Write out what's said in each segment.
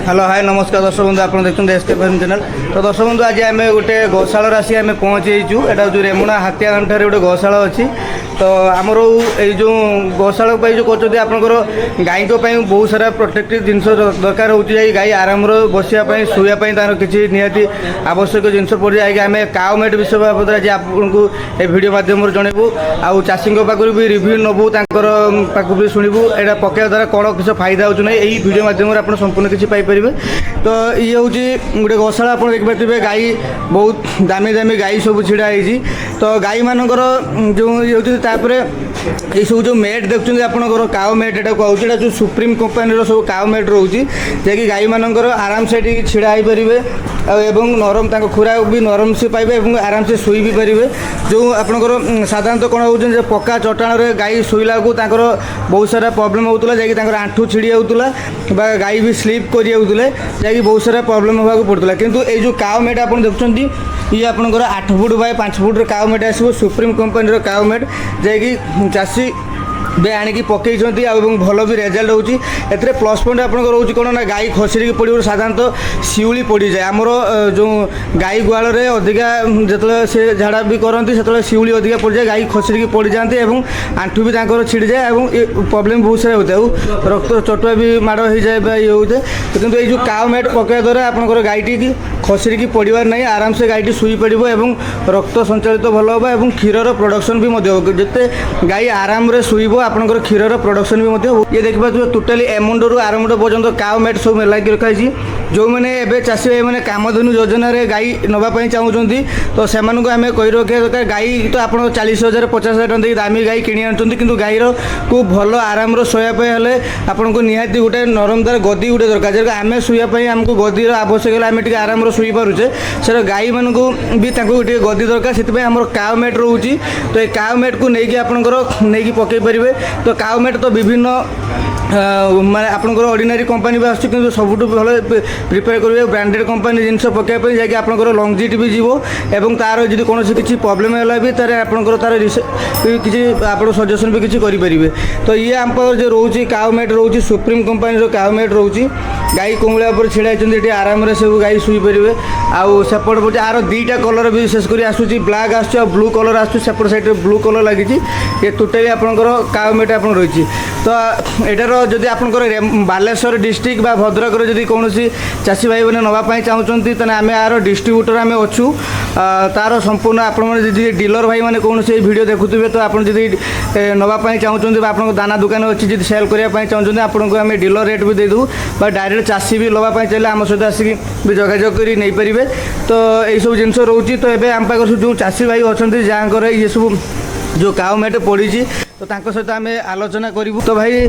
Hello hi नमस्कार दर्शक बंधु आप देखते एसके फार्म चैनल। तो दर्शक बंधु आज आम गोटे गौशाला आसी आम पहुँचीचु एटा जो रेमुणा हाथियागाम ठारे गोटे गौशाला अच्छी। तो आमर ये जो गौशाला जो कहते आपंकर गाई बहुत सारा प्रोटेक्टिव जिनस दरकार होती गाई आराम बसापी शुआपाई तार किसी निहाती आवश्यक जिनस पड़ जाए आम काउ मेट विषय बाबद आज आपको ये भिडियो माध्यम जनइबू आउ चाषी पाखु भी रिव्यू नबू पाखु भी शुणु यहाँ पकड़ा द्वारा कौन किसी फायदा हो यही भिडियो माध्यम आप संपूर्ण किसी पाइपर। तो ये हूँ गोटे गौशाला आप देखिए गाई बहुत दामी दामी गाई सब ढाई। तो गाई मानकर जो ये होपर ये सब जो मेट देखते आपंकर काउ मेट एटा कहूँ जो सुप्रीम कंपानी सब काउ मेट रोचे जैकि गाई मानकर आराम से ढड़ा हो पारे एवं नरम खुरा भी नरम से पाइबे और आराम से शुई भी पारे। जो आपंकर साधारणतः कौन हो पक्का चटाण गाई शुला को बहुत सारा प्रोब्लेम होता जैकि आंठू छिड़ी होता गाई भी स्लीप कर जैकि बहुत सारा प्रोब्लेम होगा पड़ता। किंतु ये जो काउ मेट आप देखते ये आपंकर 8 foot by 5 foot cow mat आसो सुप्रीम कंपानी काउ मेट जैकि चाषी बे आणिकी पकई भल भी रेजल्ट होची। एथरे प्लस पॉइंट आप रोच कौन ना गाई खसरी पड़ो साधारणतः शिउली पड़ जाए आमर जो गाई गुआल अधिका जो से झाड़ा भी करती से शिउली अधिका पड़ जाए गाई खसरी पड़ जाती और आंठू भी छिड़ी जाए और प्रोब्लेम बहुत सारा होता है रक्त चटुआ भी माड़ हो जाए ये होता है। किंतु ये जो काउ मेट पकड़ा द्वारा आपंकर गाईटी खसरी पड़ार नहीं आराम से गाईटी शुई पड़ रक्त संचालित भल हम क्षीर प्रोडक्शन भी जिते गाई आराम से शुब आपंकर क्षीर प्रोडक्शन भी ये देखा टोटाली एमुंडू आरंभ पर्यटन काउ मेट सब लगे रखाई। जो मैंने एवं चाषी भाई मैंने कामधेनु योजन गाई नापी चाहूँगी तो से आम कही रखा दरकार गाई तो आप 40,000 50,000 टଙ୍କା दामी गाई कि आनी गाईर को भल आराम शोयापी हेल्ले आपन को निहाती गोटे नरमदार गदी गोटे दरकार जैसे आम शुआपाई आमको गदीर आवश्यक आम टे आराम शुई पारुचे से गाई मानक भी गोटे गदी दरकार से आम काउ मेट रोचे। तो ये काउ मेट को लेकिन आपंकर नहीं पकई पारे। तो काउ मेट तो विभिन्न माने आपंकर ऑर्डिनरी कंपनी भी आसुच्च कि सबुठ भल प्रिपेयर करेंगे ब्रांडेड कंपनी जिनस पकड़ापी जैसे आपंकर लंगजिट भी जीव और तार जो कौन किसी प्रोब्लेम है भी तार आपंकर तार किसी आप सजेसन भी किसी करेंगे। तो ये आम जो रोचे काउ मेट रोचे सुप्रीम कंपनी काउ मेट रोचे गाई कुमुड़ा पर छिड़ाई आराम से सब गाई शुई पारे। आउ सेपट पड़े आर 2टा कलर भी विशेषकर आसूँ ब्लैक आस ब्लू कलर आसपट साइड ब्लू कलर लगी ये टोटाली आपंकर काउ मेट आप रही। तो एटार जदि आपंकर बालेश्वर डिस्ट्रिक्ट बा भद्रक जदि कौन चाषी भाई मैंने नापी चाहूँगी तो आम यार डिस्ट्रीब्यूटर आम अच्छू तार संपूर्ण आपड़ी डीलर भाई मैंने कौन से भिडियो देखुए तो आप नापी चाहूँगी आप दाना दुकान अच्छी जी सेल करने चाहूँगी आपको आम डीलर रेट भी देदेवु बा डायरेक्ट चाषी भी नापी चाहिए आम सहित आसिक भी जोगाजोग कर नहीं पारे। तो यही सब जिन रोचे। तो ये आम पाख जो चाषी भाई अच्छा जहाँ ये सब जो काउ मेट पड़ी तो सहित आम आलोचना करूँ। तो भाई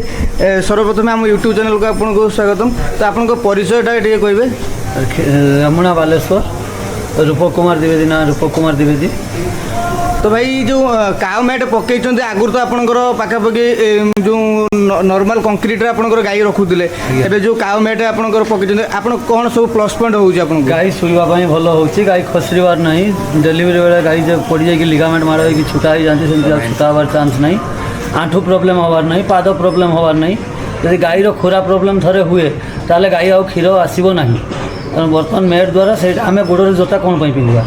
सर्वप्रथम आम यूट्यूब चैनल को आपको स्वागतम। तो आपको परिचयटा टे कहे रमुणा बालेश्वर रूप कुमार द्विवेदी ना रूप कुमार द्विवेदी। तो भाई जो काउ मेट पकई आगुरी तो आपंकर पाखापाखि जो नॉर्मल कंक्रीट आपंकर गाई रखुले एवं जो काउ मेट आपंकर पकई आप कौन सब प्लस पॉइंट हो गाई शुवाई भल हो गाई खसरबार ना डेलीवरी बेले गाई जो पड़ जाए लिगामेंट माड़ हो छुटा ही जाती छुटा हबार चान्स ना आंठू प्रोब्लेम हबार ना पाद प्रोब्लेम हबार ना जब गाईर खुरा प्रोब्लेम थे हुए ताले गाई आउ क्षीर आसब ना। बर्तमान मेट द्वारा से आम गोड़े जोता कौन पिंधा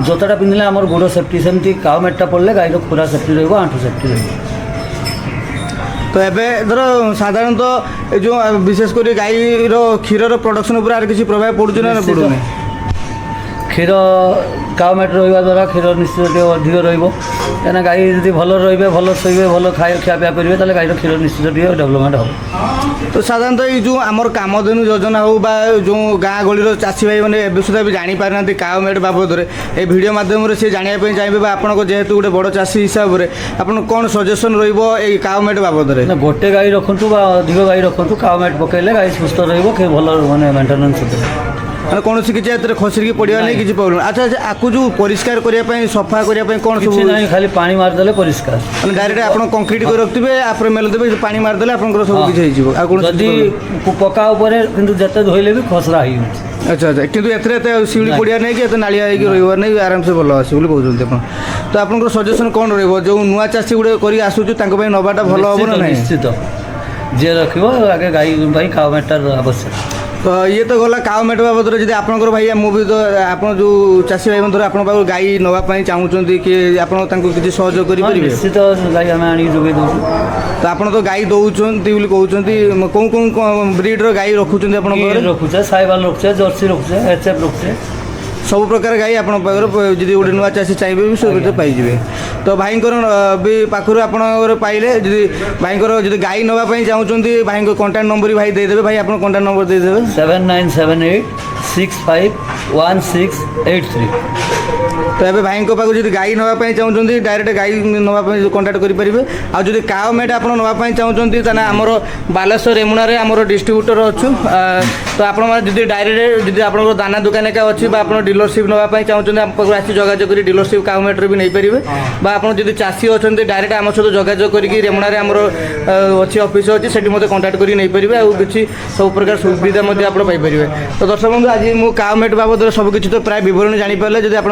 जोताटा पिंधले आम गोड़ सेफ्टी सेमती काउ मेटा पड़े गाईर खुरा सेफ्टी रंठू सेफ्टी रही। तो ये धर साधारणतः जो विशेषकर गाईर क्षीर प्रोडक्शन उपर किसी प्रभाव पड़ू ना पड़ू क्षीर काउ मेट रहा द्वारा क्षीर निश्चित अधिक रही गाई जब भल रे भल शोबे भल खियापिया करेंगे तो गाईर क्षीर निश्चित डेभलपमेंट हम। तो साधारणतः ये जो आमर कामधेनु योजना हो बा जो गाँ गलिर चाषी भाई मैंने एवं सुधा भी जापर ना काउ मेट बाबद ये भिडियो मध्यम से जानापी चाहिए आप जेहेतु गोटे बड़ चाषी हिसाब से आप कौन सजेसन रउ मेट बाबद गोटे गाई रखु अधिक गाई रखु काउ मेट पकड़े गाई सुस्थ रल मानने मेन्टेनेंस मैंने कौन किसी खसरी पड़ा नहीं किसी प्रोब्लेम। अच्छा अच्छा आपको जो परिष्कार करने सफा करने कौन सब नहीं खाली पानी मारदे परिष्कार मैंने डायरेक्ट आप कंक्रीट कर रखिए आप मेल देवे पानी मारदे आप सब किसी हो पक्का जिते धोइले भी खसरा ही। अच्छा अच्छा कितु एत शिड़ी पड़ा नहीं कि नालिया रही नहीं आराम से भल आस कहते आप। तो आप सजेसन कौन रो नुआ चाषी गुड़े कर आसूँ नाटा भल हम ना निश्चित जी रख आगे गाई काउ मेटार आवश्यक। तो ये तो गला काउ मेट बाबद जब आपंकर भाई मुझे तो आप जो चाषी भाई धर आप गाई नापी चाहूँगी कि आप किसी सहयोग करेंगे निश्चित गाई आम आनी जोगे दौर तो आप तो गाई दौरान कहते कौन कौन ब्रिड्र गाई रखुच्च आप रखुचे साइवाल रखुचे जर्सी रखुचे एचएफ रखुचे सब प्रकार गाई आप जी गोटे नुआ चाषी चाहिए भी सब पाइबे तो भाई भी पाखर आप पाइले जी भाई जी गाई नापी चाहूँगी भाई कंटाक्ट नंबर भी भाई देदेवे भाई आप कंटाक्ट नंबर देदेवे 7978651683 तो ये भाई पाक जी गाई नापी चाहूँगी डायरेक्ट गाई नापी कंटाक्ट करेंगे आज जो काउ मेट आप नापी चाहूँगी आमर बालेश्वर रेमुणार आमर डिस्ट्रीब्यूटर अच्छु तो आप डायरेक्ट जी आप दाना दुकान एका अच्छी आप डीलरशिप नापी चाहूँगी आम पाक आसी जोगाजोग कर डीलरशिप काउ मेट्रे भी नहीं पारे आप जो चाषी अच्छा डायरेक्ट आम सहित जोगाजोग करके रेमुणार आमर अच्छी ऑफिस अच्छी से कंटाक्ट कर नहीं पारे आ किसी सब प्रकार सुविधा आप पाइपर तो दर्शक बंधु आज मुझे काउ मेट बाबद सबकि तो प्राय बरणी जानीपारे जब आप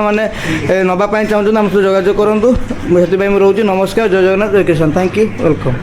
नापी चाहूँ आम सहित जोगाजोग करूँ से रोचे नमस्कार जय जगन्नाथ जय किसान थैंक यू वेलकम।